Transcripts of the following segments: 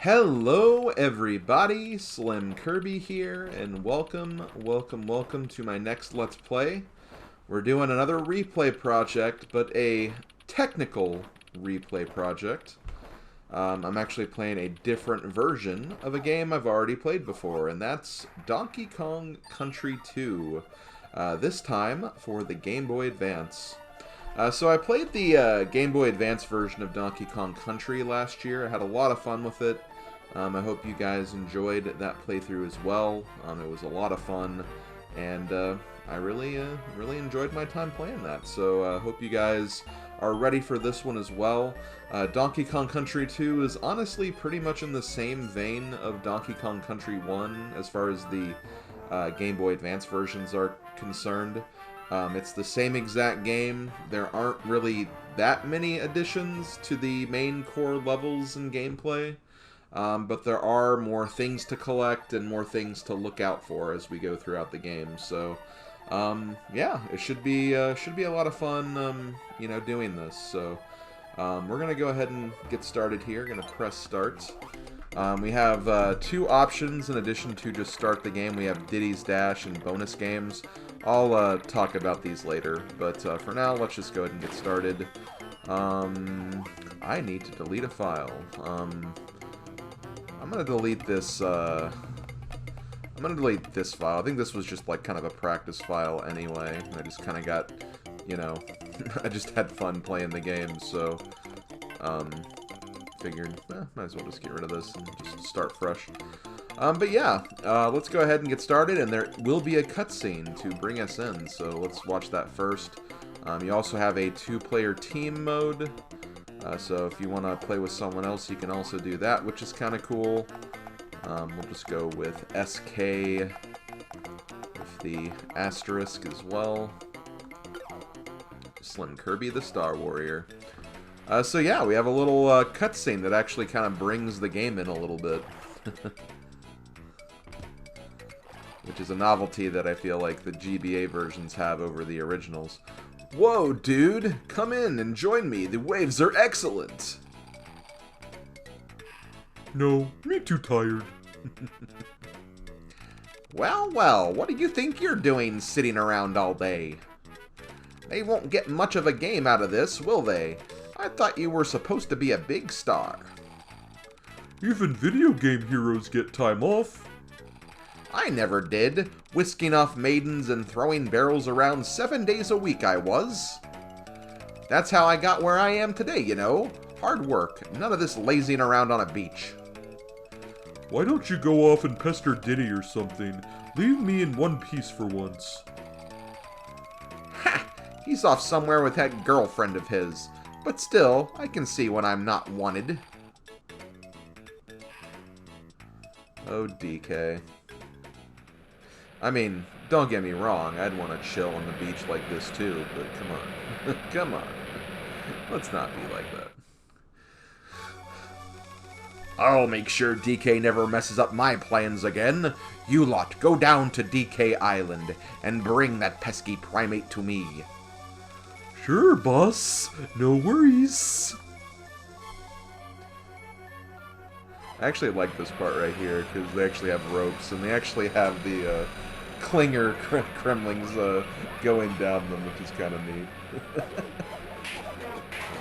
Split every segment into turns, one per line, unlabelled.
Hello everybody, SlimKirby here, and welcome to my next Let's Play. We're doing another replay project, but a technical replay project. I'm actually playing a different version of a game I've already played before, and that's Donkey Kong Country 2. This time for the Game Boy Advance. So I played the Game Boy Advance version of Donkey Kong Country last year. I had a lot of fun with it. I hope you guys enjoyed that playthrough as well. It was a lot of fun, and I really enjoyed my time playing that. So I hope you guys are ready for this one as well. Donkey Kong Country 2 is honestly pretty much in the same vein of Donkey Kong Country 1 as far as the Game Boy Advance versions are concerned. It's the same exact game. There aren't really that many additions to the main core levels and gameplay. But there are more things to collect and more things to look out for as we go throughout the game. So, yeah, it should be a lot of fun, you know, doing this. So, we're gonna go ahead and get started here. Gonna press start. We have two options in addition to just start the game. We have Diddy's Dash and bonus games. I'll talk about these later, but for now, let's just go ahead and get started. I need to delete a file. I'm gonna delete this, file. I think this was just, like, kind of a practice file anyway. I just kind of got, you know, I just had fun playing the game, so, figured, might as well just get rid of this and just start fresh. But yeah, let's go ahead and get started, and there will be a cutscene to bring us in, so let's watch that first. You also have a two-player team mode. So if you want to play with someone else, you can also do that, which is kind of cool. We'll just go with SK with the asterisk as well. SlimKirby the Star Warrior. So yeah, we have a little cutscene that actually kind of brings the game in a little bit. Which is a novelty that I feel like the GBA versions have over the originals. Whoa, dude! Come in and join me. The waves are excellent.
No, me too tired.
Well, well, what do you think you're doing sitting around all day? They won't get much of a game out of this, will they? I thought you were supposed to be a big star.
Even video game heroes get time off.
I never did. Whisking off maidens and throwing barrels around 7 days a week I was. That's how I got where I am today, you know. Hard work. None of this lazing around on a beach.
Why don't you go off and pester Diddy or something? Leave me in one piece for once.
Ha! He's off somewhere with that girlfriend of his. But still, I can see when I'm not wanted. Oh, DK. I mean, don't get me wrong, I'd want to chill on the beach like this too, but come on. Come on. Let's not be like that. I'll make sure DK never messes up my plans again. You lot, go down to DK Island and bring that pesky primate to me.
Sure, boss. No worries.
I actually like this part right here, because they actually have ropes, and they actually have the, clinger kremlings going down them, which is kind of neat.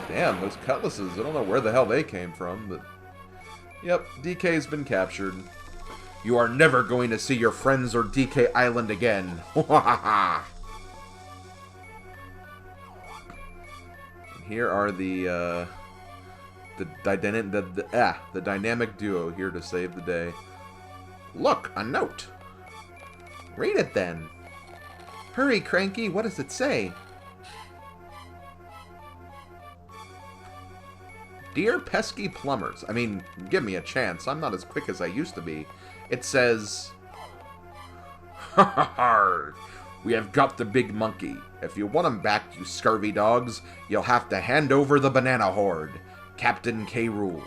Damn, those cutlasses, I don't know where the hell they came from, but... Yep, DK's been captured. You are never going to see your friends or DK Island again. Here are the dynamic duo here to save the day. Look, a note! Read it, then. Hurry, Cranky, what does it say? Dear pesky plumbers, I mean, give me a chance. I'm not as quick as I used to be. It says... Ha ha ha! We have got the big monkey. If you want him back, you scurvy dogs, you'll have to hand over the banana horde. Kaptain K. Rool.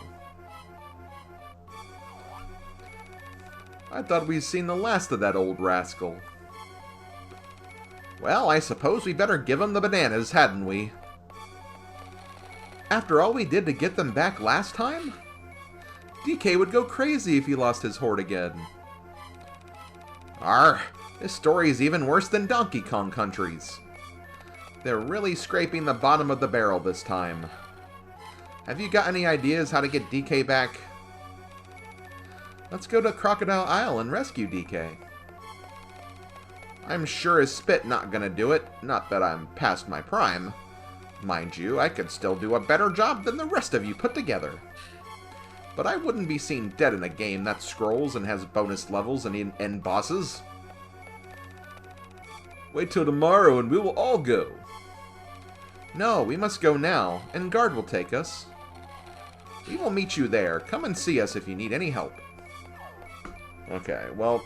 I thought we'd seen the last of that old rascal. Well, I suppose we better give him the bananas, hadn't we? After all we did to get them back last time? DK would go crazy if he lost his horde again. Arr, this story is even worse than Donkey Kong Country's. They're really scraping the bottom of the barrel this time. Have you got any ideas how to get DK back? Let's go to Crocodile Isle and rescue DK. I'm sure as spit not gonna do it. Not that I'm past my prime. Mind you, I could still do a better job than the rest of you put together. But I wouldn't be seen dead in a game that scrolls and has bonus levels and end bosses. Wait till tomorrow and we will all go. No, we must go now, and Guard will take us. We will meet you there. Come and see us if you need any help. Okay, well,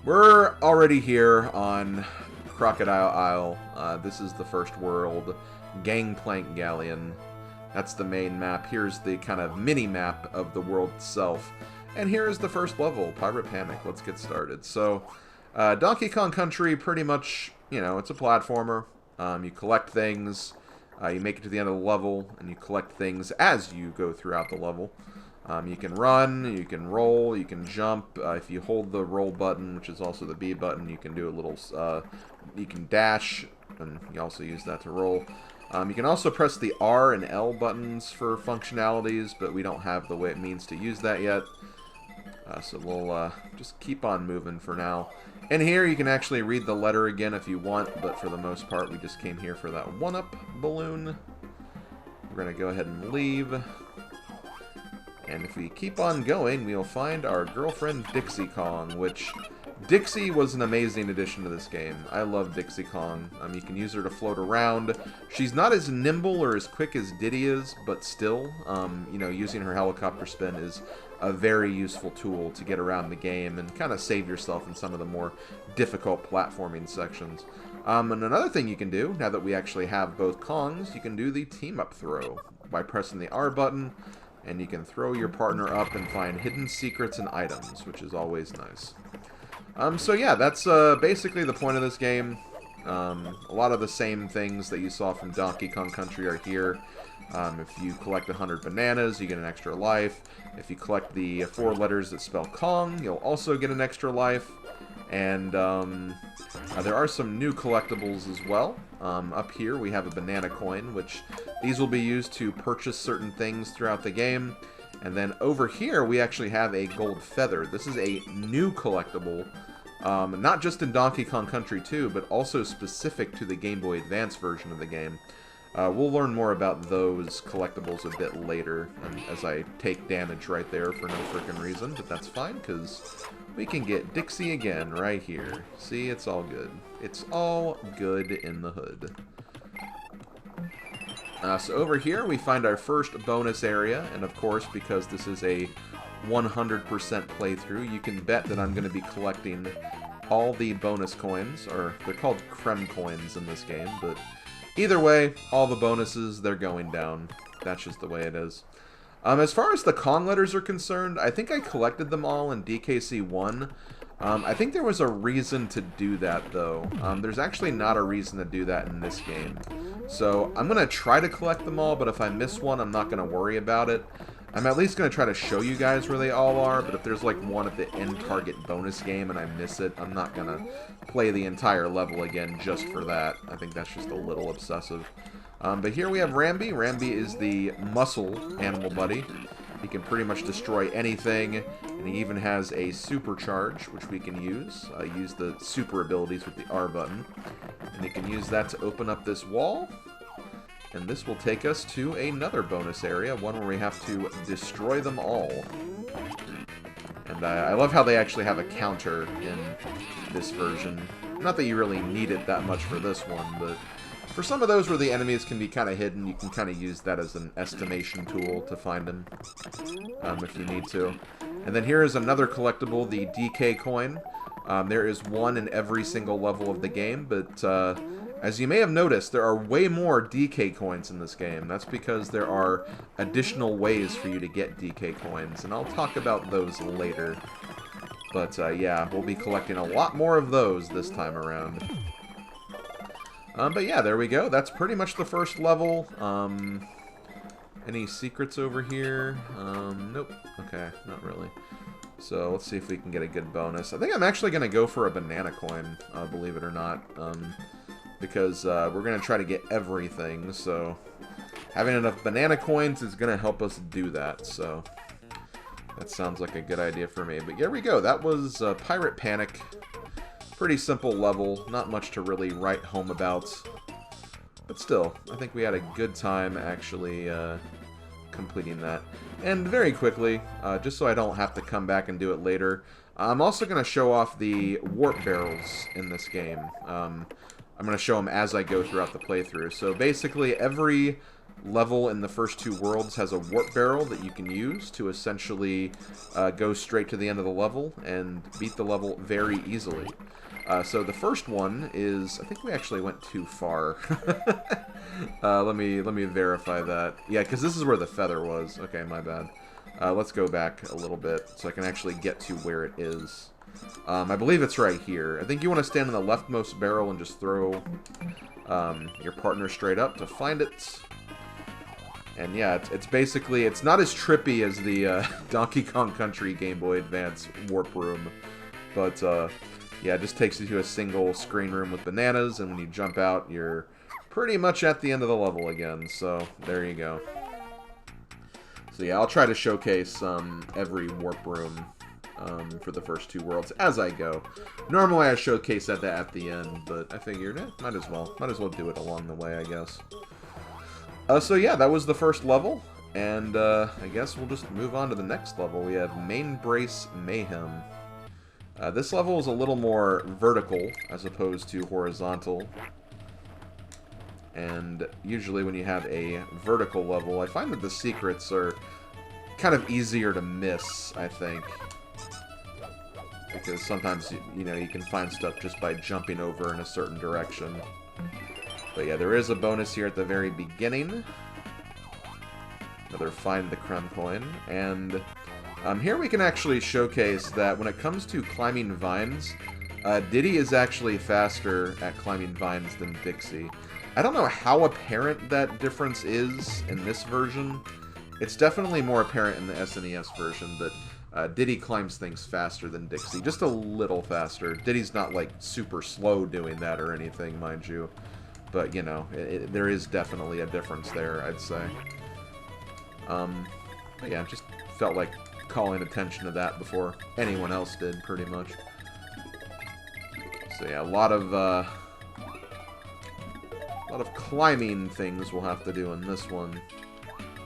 we're already here on Crocodile Isle. This is the first world. Gangplank Galleon. That's the main map. Here's the kind of mini-map of the world itself. And here's the first level, Pirate Panic. Let's get started. So, Donkey Kong Country, pretty much, you know, it's a platformer. You collect things, you make it to the end of the level, and you collect things as you go throughout the level. You can run, you can roll, you can jump. If you hold the roll button, which is also the B button, you can do a little, you can dash, and you also use that to roll. You can also press the R and L buttons for functionalities, but we don't have the way it means to use that yet. So we'll just keep on moving for now. And here you can actually read the letter again if you want, but for the most part we just came here for that 1-up balloon. We're going to go ahead and leave. And if we keep on going, we'll find our girlfriend Dixie Kong, which Dixie was an amazing addition to this game. I love Dixie Kong. You can use her to float around. She's not as nimble or as quick as Diddy is, but still, you know, using her helicopter spin is a very useful tool to get around the game and kind of save yourself in some of the more difficult platforming sections. And another thing you can do, now that we actually have both Kongs, you can do the team-up throw by pressing the R button, and you can throw your partner up and find hidden secrets and items, which is always nice. So yeah, that's basically the point of this game. A lot of the same things that you saw from Donkey Kong Country are here. If you collect 100 bananas, you get an extra life. If you collect the 4 letters that spell Kong, you'll also get an extra life. And there are some new collectibles as well. Up here we have a banana coin, which these will be used to purchase certain things throughout the game. And then over here we actually have a gold feather. This is a new collectible, not just in Donkey Kong Country 2, but also specific to the Game Boy Advance version of the game. We'll learn more about those collectibles a bit later, and as I take damage right there for no frickin' reason, but that's fine, because we can get Dixie again right here. See, it's all good. It's all good in the hood. So over here we find our first bonus area, and of course, because this is a 100% playthrough, you can bet that I'm going to be collecting all the bonus coins, or they're called creme coins in this game, but either way, all the bonuses, they're going down. That's just the way it is. As far as the Kong letters are concerned, I think I collected them all in DKC-1. I think there was a reason to do that, though. There's actually not a reason to do that in this game. So I'm going to try to collect them all, but if I miss one, I'm not going to worry about it. I'm at least going to try to show you guys where they all are, but if there's like one at the end target bonus game and I miss it, I'm not going to play the entire level again just for that. I think that's just a little obsessive. But here we have Rambi. Rambi is the muscle animal buddy. He can pretty much destroy anything, and he even has a supercharge, which we can use. Use the super abilities with the R button. And you can use that to open up this wall. And this will take us to another bonus area, one where we have to destroy them all. And I love how they actually have a counter in this version. Not that you really need it that much for this one, but for some of those where the enemies can be kind of hidden, you can kind of use that as an estimation tool to find them, if you need to. And then here is another collectible, the DK coin. There is one in every single level of the game, but as you may have noticed, there are way more DK coins in this game. That's because there are additional ways for you to get DK coins, and I'll talk about those later. But yeah, we'll be collecting a lot more of those this time around. But yeah, there we go. That's pretty much the first level. Any secrets over here? Nope. Okay, not really. So let's see if we can get a good bonus. I think I'm actually going to go for a banana coin, believe it or not. Because we're going to try to get everything, so having enough banana coins is going to help us do that, so that sounds like a good idea for me. But here we go. That was Pirate Panic. Pretty simple level. Not much to really write home about. But still, I think we had a good time actually completing that. And very quickly, just so I don't have to come back and do it later, I'm also going to show off the warp barrels in this game. I'm going to show them as I go throughout the playthrough. So basically, every level in the first 2 worlds has a warp barrel that you can use to essentially go straight to the end of the level and beat the level very easily. So the first one is, I think we actually went too far. Let me verify that. Yeah, because this is where the feather was. Okay, my bad. Let's go back a little bit so I can actually get to where it is. I believe it's right here. I think you want to stand in the leftmost barrel and just throw your partner straight up to find it. And yeah, it's basically, it's not as trippy as the Donkey Kong Country Game Boy Advance warp room. But yeah, it just takes you to a single screen room with bananas, and when you jump out, you're pretty much at the end of the level again. So there you go. So yeah, I'll try to showcase every warp room for the first 2 worlds as I go. Normally I showcase that at the end, but I figured, might as well do it along the way, I guess. So yeah, that was the first level, and I guess we'll just move on to the next level. We have Main Brace Mayhem. This level is a little more vertical as opposed to horizontal. And usually when you have a vertical level, I find that the secrets are kind of easier to miss, I think. Because sometimes, you know, you can find stuff just by jumping over in a certain direction. But yeah, there is a bonus here at the very beginning. Another Find the Crumb coin. And here we can actually showcase that when it comes to climbing vines, Diddy is actually faster at climbing vines than Dixie. I don't know how apparent that difference is in this version. It's definitely more apparent in the SNES version, but Diddy climbs things faster than Dixie. Just a little faster. Diddy's not, like, super slow doing that or anything, mind you. But, you know, there is definitely a difference there, I'd say. But yeah, just felt like calling attention to that before anyone else did, pretty much. So yeah, a lot of climbing things we'll have to do in this one.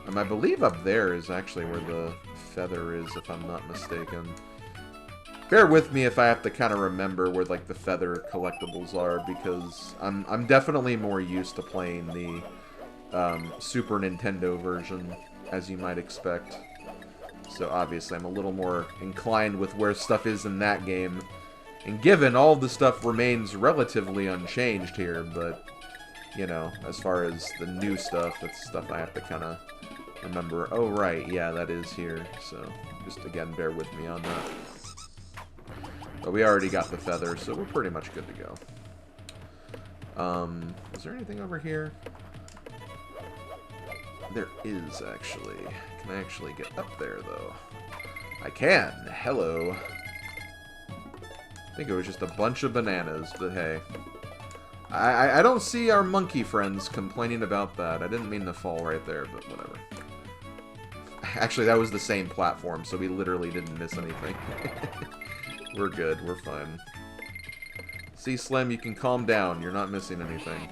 I believe up there is actually where the feather is, if I'm not mistaken. Bear with me if I have to kind of remember where, like, the feather collectibles are, because I'm definitely more used to playing the Super Nintendo version, as you might expect. So obviously I'm a little more inclined with where stuff is in that game. And given all the stuff remains relatively unchanged here, but, you know, as far as the new stuff, that's stuff I have to kind of remember. Oh, right, yeah, that is here. So just, again, bear with me on that. But we already got the feather, so we're pretty much good to go. Is there anything over here? There is, actually. Can I actually get up there, though? I can! Hello! I think it was just a bunch of bananas, but hey. I don't see our monkey friends complaining about that. I didn't mean to fall right there, but whatever. Actually, that was the same platform, so we literally didn't miss anything. We're good. We're fine. See, Slim, you can calm down. You're not missing anything.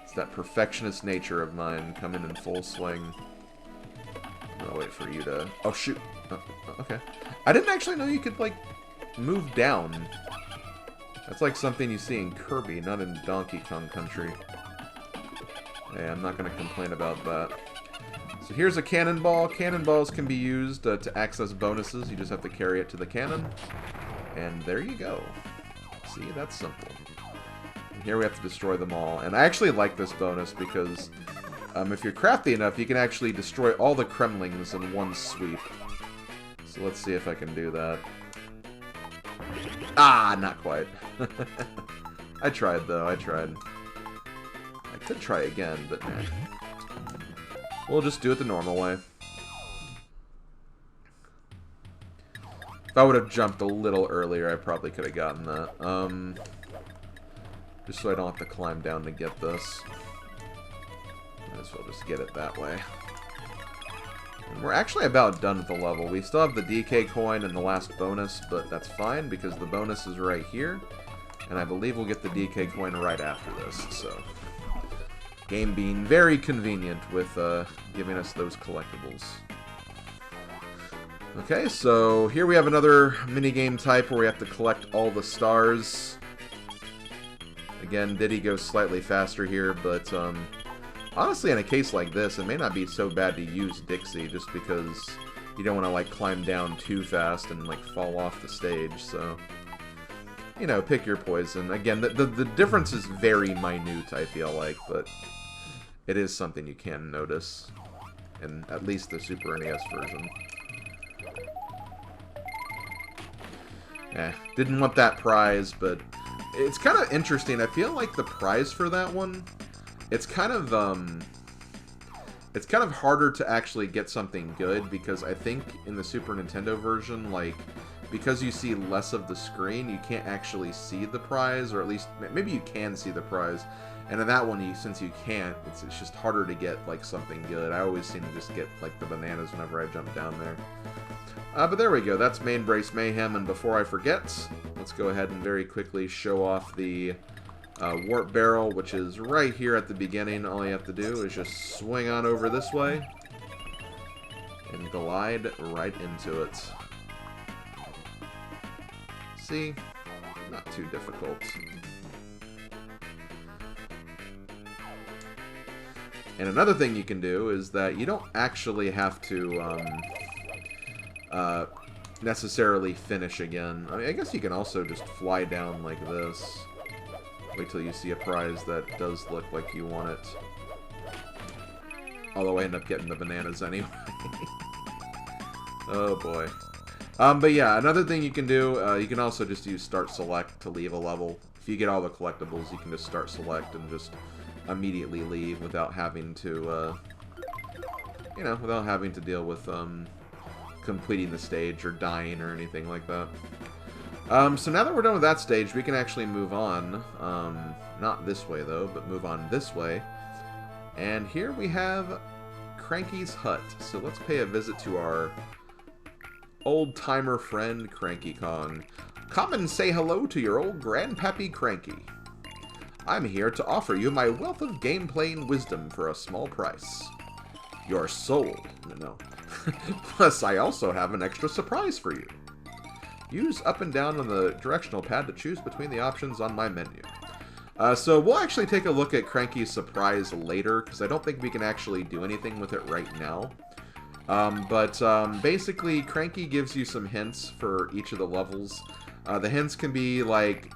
It's that perfectionist nature of mine coming in full swing. I'll wait for you to... Oh, shoot. Oh, okay. I didn't actually know you could, like, move down. That's like something you see in Kirby, not in Donkey Kong Country. Hey, I'm not going to complain about that. So here's a cannonball. Cannonballs can be used to access bonuses. You just have to carry it to the cannon. And there you go. See, that's simple. And here we have to destroy them all. And I actually like this bonus because if you're crafty enough, you can actually destroy all the Kremlings in one sweep. So let's see if I can do that. Ah, not quite. I tried, though. I tried. I Could try again, but nah. We'll just do it the normal way. If I would have jumped a little earlier, I probably could have gotten that. Just so I don't have to climb down to get this. Might as well just get it that way. And we're actually about done with the level. We still have the DK coin and the last bonus, but that's fine because the bonus is right here. And I believe we'll get the DK coin right after this, so... Game being very convenient with giving us those collectibles. Okay, so here we have another minigame type where we have to collect all the stars. Again, Diddy goes slightly faster here, but honestly in a case like this, it may not be so bad to use Dixie just because you don't want to like climb down too fast and like fall off the stage, so... You know, pick your poison. Again, the difference is very minute, I feel like, but it is something you can notice in at least the Super NES version. Didn't want that prize, but it's kind of interesting. I feel like the prize for that one, it's kind of harder to actually get something good because I think in the Super Nintendo version, like, because you see less of the screen, you can't actually see the prize, or at least, maybe you can see the prize. And in that one, since you can't, it's just harder to get, like, something good. I always seem to just get, like, the bananas whenever I jump down there. But there we go, that's Main Brace Mayhem, and before I forget, let's go ahead and very quickly show off the Warp Barrel, which is right here at the beginning. All you have to do is just swing on over this way, and glide right into it. See? Not too difficult. And another thing you can do is that you don't actually have to necessarily finish again. I mean, I guess you can also just fly down like this. Wait till you see a prize that does look like you want it. Although I end up getting the bananas anyway. Oh boy. But yeah, another thing you can do, you can also just use Start Select to leave a level. If you get all the collectibles, you can just Start Select and just immediately leave without having to, you know, without having to deal with, completing the stage or dying or anything like that. So now that we're done with that stage, we can actually move on. Not this way, though, but move on this way. And here we have Cranky's Hut. So let's pay a visit to our old-timer friend, Cranky Kong. Come and say hello to your old Grandpappy Cranky. I'm here to offer you my wealth of game-playing wisdom for a small price. You're sold. No. Plus, I also have an extra surprise for you. Use up and down on the directional pad to choose between the options on my menu. So we'll actually take a look at Cranky's surprise later, because I don't think we can actually do anything with it right now. Basically, Cranky gives you some hints for each of the levels. The hints can be, like,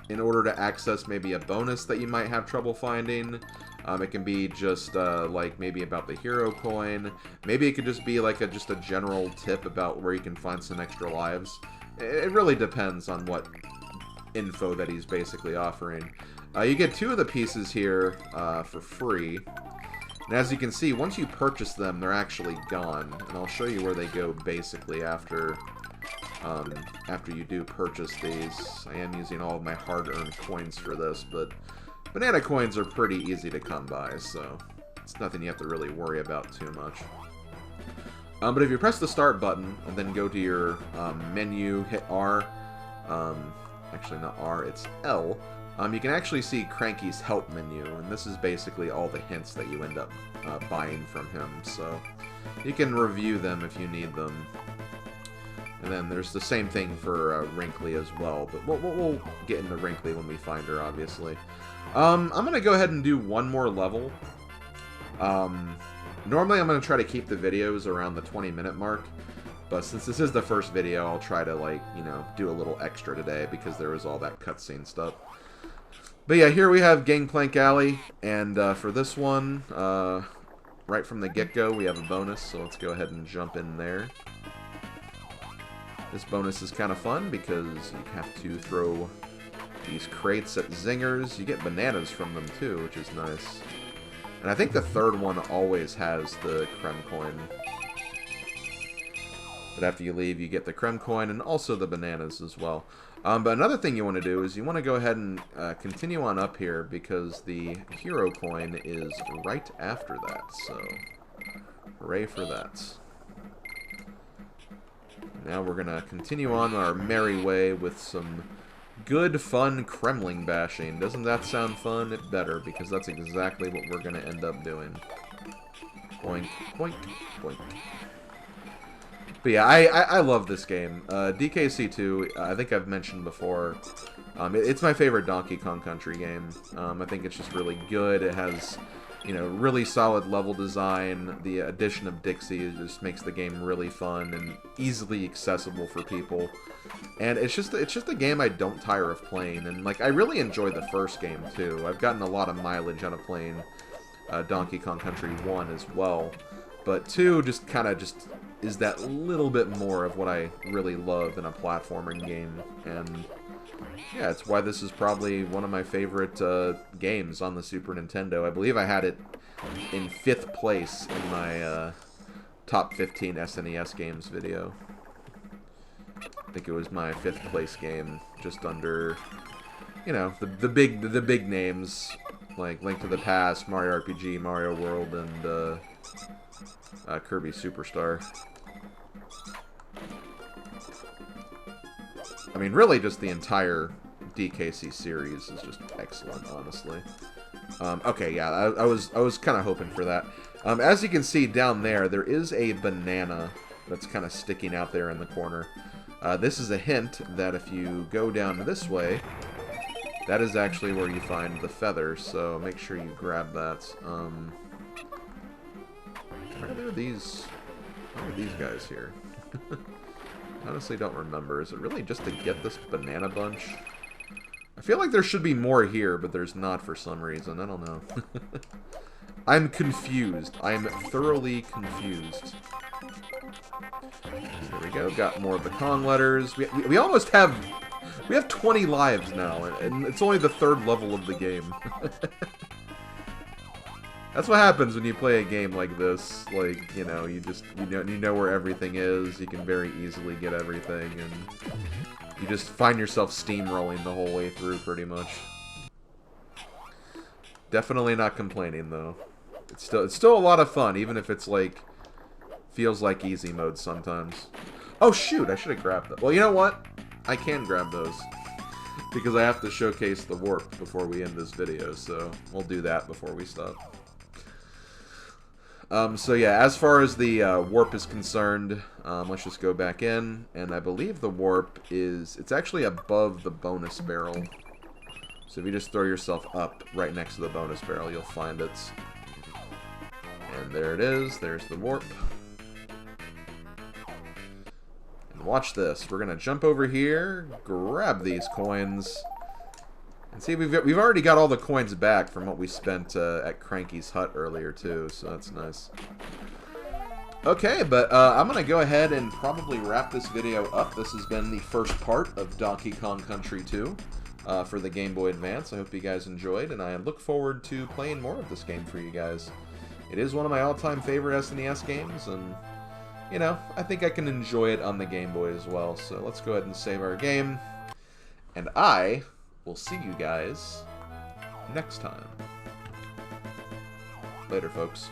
in order to access maybe a bonus that you might have trouble finding. It can be just, like, maybe about the hero coin. Maybe it could just be, like, just a general tip about where you can find some extra lives. It really depends on what info that he's basically offering. You get 2 of the pieces here for free. And as you can see, once you purchase them, they're actually gone. And I'll show you where they go basically after you do purchase these. I am using all of my hard-earned coins for this, but banana coins are pretty easy to come by, so it's nothing you have to really worry about too much. But if you press the start button and then go to your menu, hit R, actually not R, it's L, you can actually see Cranky's help menu, and this is basically all the hints that you end up buying from him, so you can review them if you need them. And then there's the same thing for Wrinkly as well, but we'll get into Wrinkly when we find her, obviously. I'm going to go ahead and do one more level. Normally I'm going to try to keep the videos around the 20-minute mark, but since this is the first video, I'll try to, like, you know, do a little extra today because there was all that cutscene stuff. But yeah, here we have Gangplank Alley, and for this one, right from the get-go, we have a bonus, so let's go ahead and jump in there. This bonus is kind of fun because you have to throw these crates at zingers. You get bananas from them too, which is nice. And I think the third one always has the creme coin. But after you leave, you get the creme coin and also the bananas as well. But another thing you want to do is you want to go ahead and continue on up here because the hero coin is right after that. So, hooray for that. Now we're going to continue on our merry way with some good, fun Kremling bashing. Doesn't that sound fun? It better, because that's exactly what we're going to end up doing. Boink, boink, boink. But yeah, I love this game. DKC-2, I think I've mentioned before, it's my favorite Donkey Kong Country game. I think it's just really good. It has, you know, really solid level design. The addition of Dixie just makes the game really fun and easily accessible for people. And it's just a game I don't tire of playing. And like, I really enjoyed the first game too. I've gotten a lot of mileage out of playing Donkey Kong Country 1 as well. But 2 just kind of is that little bit more of what I really love in a platforming game. And yeah, it's why this is probably one of my favorite games on the Super Nintendo. I believe I had it in 5th place in my top 15 SNES games video. I think it was my 5th place game, just under, you know, the big names like Link to the Past, Mario RPG, Mario World, and Kirby Superstar. I mean, really, just the entire DKC series is just excellent, honestly. Okay, yeah, I was kind of hoping for that. As you can see down there, there is a banana that's kind of sticking out there in the corner. This is a hint that if you go down this way, that is actually where you find the feather, so make sure you grab that. Where are these guys here? Honestly don't remember. Is it really just to get this banana bunch? I feel like there should be more here, but there's not for some reason. I don't know. I'm confused. I'm thoroughly confused. There we go. Got more of the Kong letters. We almost have... We have 20 lives now, and it's only the 3rd level of the game. That's what happens when you play a game like this. Like, you know, you know where everything is. You can very easily get everything, and you just find yourself steamrolling the whole way through, pretty much. Definitely not complaining, though. It's still a lot of fun, even if it's like feels like easy mode sometimes. Oh shoot! I should have grabbed that. Well, you know what? I can grab those because I have to showcase the warp before we end this video, so we'll do that before we stop. So yeah, as far as the warp is concerned, let's just go back in, and I believe the warp it's actually above the bonus barrel. So if you just throw yourself up right next to the bonus barrel, you'll find it. And there it is, there's the warp. And watch this, we're gonna jump over here, grab these coins, and see, we've already got all the coins back from what we spent at Cranky's Hut earlier, too, so that's nice. Okay, but I'm going to go ahead and probably wrap this video up. This has been the first part of Donkey Kong Country 2 for the Game Boy Advance. I hope you guys enjoyed, and I look forward to playing more of this game for you guys. It is one of my all-time favorite SNES games, and, you know, I think I can enjoy it on the Game Boy as well. So let's go ahead and save our game, and we'll see you guys next time. Later, folks.